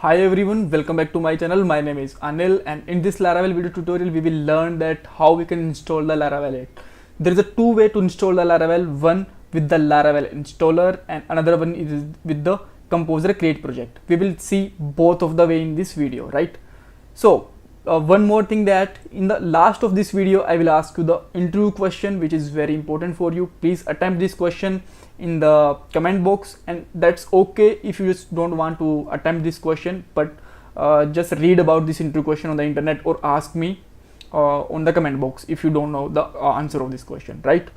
Hi everyone, welcome back to my channel. My name is Anil, and in this Laravel video tutorial we will learn that how we can install the Laravel 8. There is a two way to install the Laravel, one with the Laravel installer and another one is with the Composer Create project. We will see both of the way in this video, right? So one more thing, that in the last of this video I will ask you the interview question which is very important for you. Please attempt this question in the comment box, and that's okay if you just don't want to attempt this question, but just read about this interview question on the internet or ask me on the comment box if you don't know the answer of this question, right?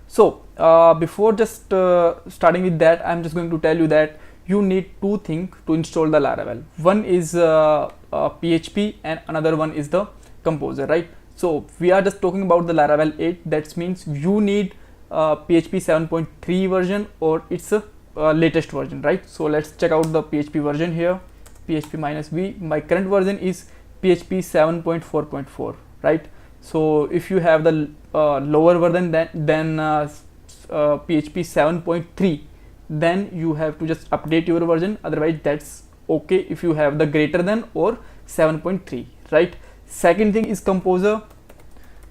So before just starting with that, I'm just going to tell you that you need two things to install the Laravel. One is PHP and another one is the Composer, right? So we are just talking about the Laravel 8. That means you need PHP 7.3 version or its latest version, right? So let's check out the PHP version here. PHP -v. My current version is PHP 7.4.4, right? So if you have the lower version than PHP 7.3, then you have to just update your version. Otherwise that's okay if you have the greater than or 7.3, right? Second thing is Composer,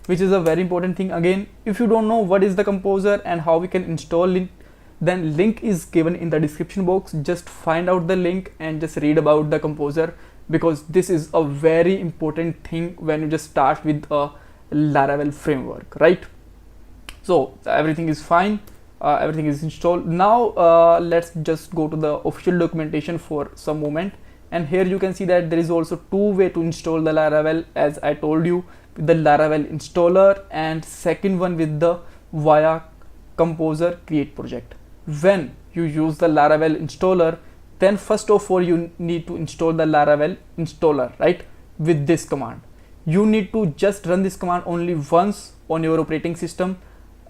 which is a very important thing. Again, if you don't know what is the Composer and how we can install it, then link is given in the description box. Just find out the link and just read about the Composer, because this is a very important thing when you just start with a Laravel framework, right? So everything is fine, everything is installed. Now let's just go to the official documentation for some moment, and here you can see that there is also two way to install the Laravel, as I told you, with the Laravel installer, and second one with the via Composer Create project. When you use the Laravel installer, then first of all you need to install the Laravel installer, right? With this command, you need to just run this command only once on your operating system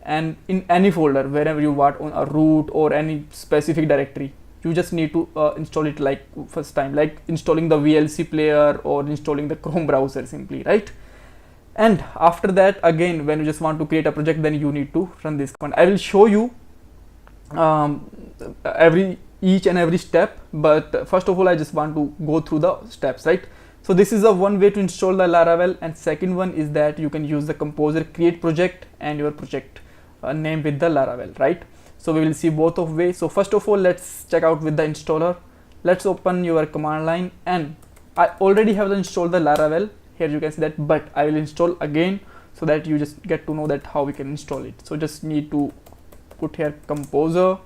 and in any folder wherever you want, on a root or any specific directory. You just need to install it like first time, like installing the VLC player or installing the Chrome browser simply, right? And after that, again, when you just want to create a project, then you need to run this command. I will show you each and every step, but first of all I just want to go through the steps, right? So this is a one way to install the Laravel, and second one is that you can use the Composer Create project and your project name with the Laravel, right? So we will see both of ways. So first of all, let's check out with the installer. Let's open your command line, and I already have installed the Laravel. Here you can see that, but I will install again so that you just get to know that how we can install it. So just need to put here Composer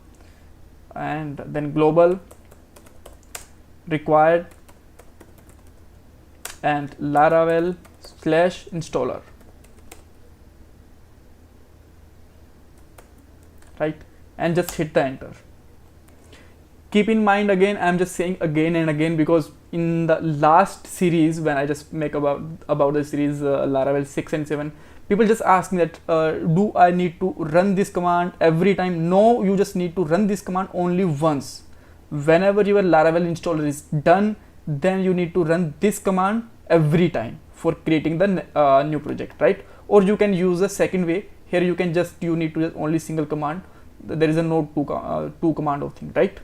and then global required and Laravel /installer, right? And just hit the enter. Keep in mind, again, I'm just saying again and again, because in the last series when I just make about the series Laravel 6 and 7, people just ask me that do I need to run this command every time? No, you just need to run this command only once. Whenever your Laravel installer is done, then you need to run this command every time for creating the new project, right? Or you can use the second way. Here you need to just only single command. There is a no two command of thing, right?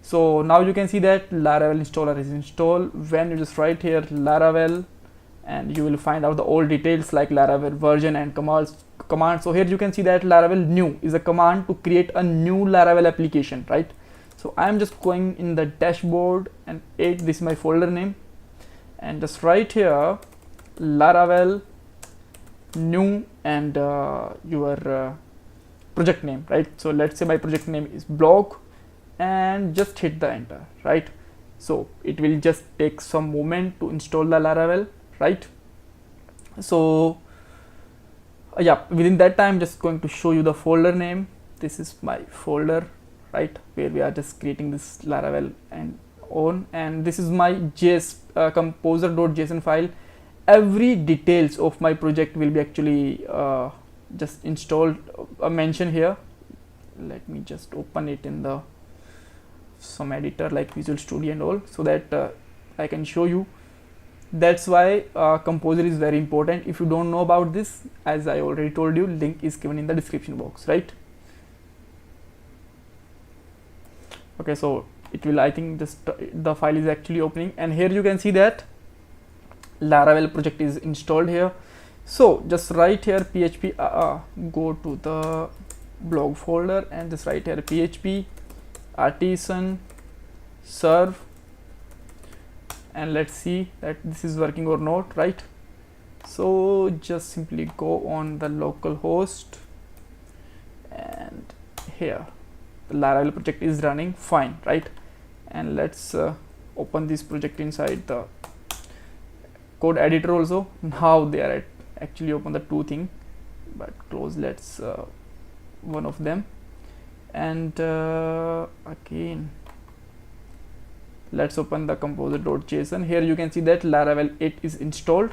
So now you can see that Laravel installer is installed. When you just write here Laravel, and you will find out the all details like Laravel version and command. So here you can see that Laravel new is a command to create a new Laravel application, right? So I am just going in the dashboard and this is my folder name, and just write here Laravel new and your project name, right? So let's say my project name is blog, and just hit the enter, right? So it will just take some moment to install the Laravel, right? So yeah, within that time, just going to show you the folder name. This is my folder, right, where we are just creating this Laravel and on, and this is my composer.json file. Every details of my project will be actually just installed, mentioned here. Let me just open it in the some editor like Visual Studio and all, so that I can show you. That's why Composer is very important. If you don't know about this, as I already told you, link is given in the description box, right? Okay, so it will, I think just the file is actually opening, and here you can see that Laravel project is installed here. So just write here php, go to the blog folder and just write here php artisan serve, and let's see that this is working or not, right? So just simply go on the local host, and here the Laravel project is running fine, right? And let's open this project inside the code editor also. Now they are actually open the two thing, but close, let's one of them, and again let's open the composer.json. Here you can see that Laravel 8 is installed,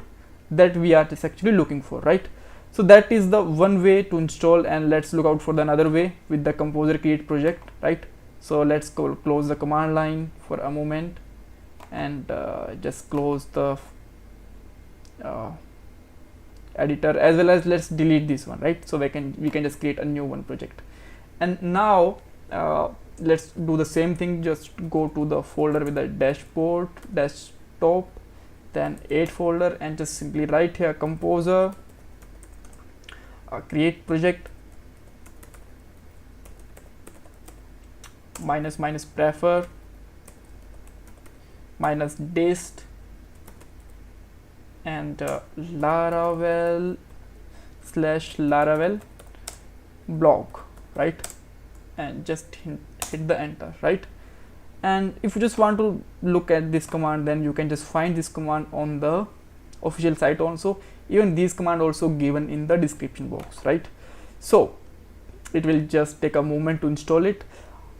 that we are just actually looking for, right? So that is the one way to install, and let's look out for the another way with the composer create project, right? So let's go close the command line for a moment, and just close the editor, as well as let's delete this one, right? So we can just create a new one project. And now let's do the same thing. Just go to the folder with the dashboard, desktop, then 8 folder, and just simply write here composer create project minus prefer minus dist and Laravel /Laravel blog, right? And just hit the enter, right? And if you just want to look at this command, then you can just find this command on the official site also. Even these command also given in the description box, right? So it will just take a moment to install it.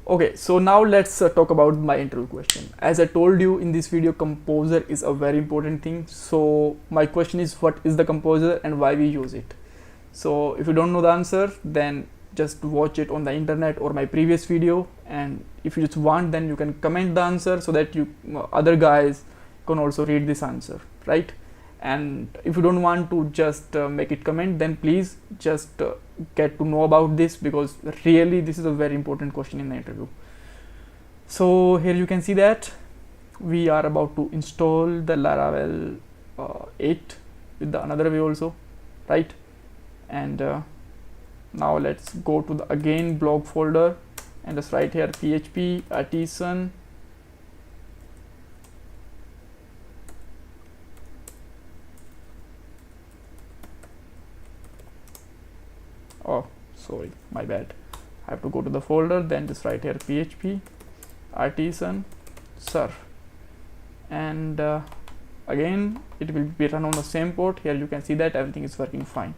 Okay, so now let's talk about my interview question. As I told you in this video, composer is a very important thing. So my question is, what is the composer and why we use it? So if you don't know the answer, then just watch it on the internet or my previous video, and if you just want, then you can comment the answer so that you other guys can also read this answer, right? And if you don't want to just make it comment, then please just get to know about this, because really this is a very important question in the interview. So here you can see that we are about to install the Laravel 8 with the another way also, right? And now let's go to the again blog folder and just write here php artisan oh sorry, my bad, I have to go to the folder, then just write here php artisan serve, and again it will be run on the same port. Here you can see that everything is working fine,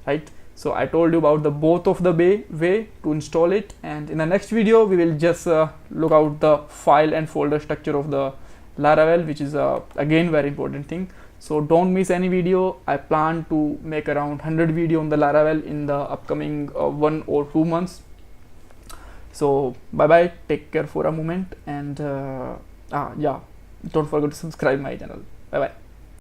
right? So I told you about the both of the way to install it, and in the next video we will just look out the file and folder structure of the Laravel, which is again very important thing. So don't miss any video. I plan to make around 100 video on the Laravel in the upcoming 1 or 2 months. So bye bye, take care for a moment, and yeah, don't forget to subscribe my channel. Bye bye.